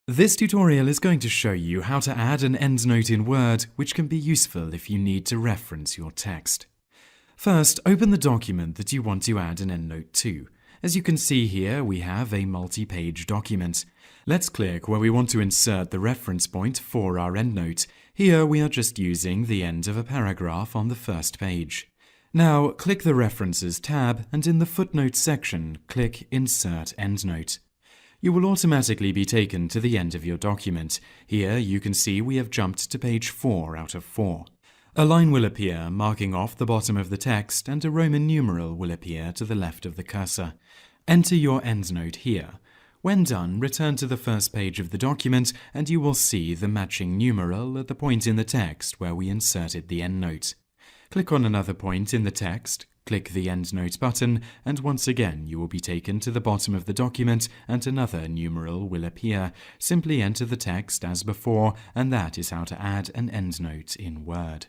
This tutorial is going to show you how to add an endnote in Word, which can be useful if you need to reference your text. First, open the document that you want to add an endnote to. As you can see here, we have a multi-page document. Let's click where we want to insert the reference point for our endnote. Here we are just using the end of a paragraph on the first page. Now, click the References tab, and in the Footnotes section, click Insert Endnote. You will automatically be taken to the end of your document. Here you can see we have jumped to page 4 out of 4. A line will appear marking off the bottom of the text, and a Roman numeral will appear to the left of the cursor. Enter your endnote here. When done, return to the first page of the document and you will see the matching numeral at the point in the text where we inserted the endnote. Click on another point in the text, click the Endnote button, and once again you will be taken to the bottom of the document and another numeral will appear. Simply enter the text as before, and that is how to add an endnote in Word.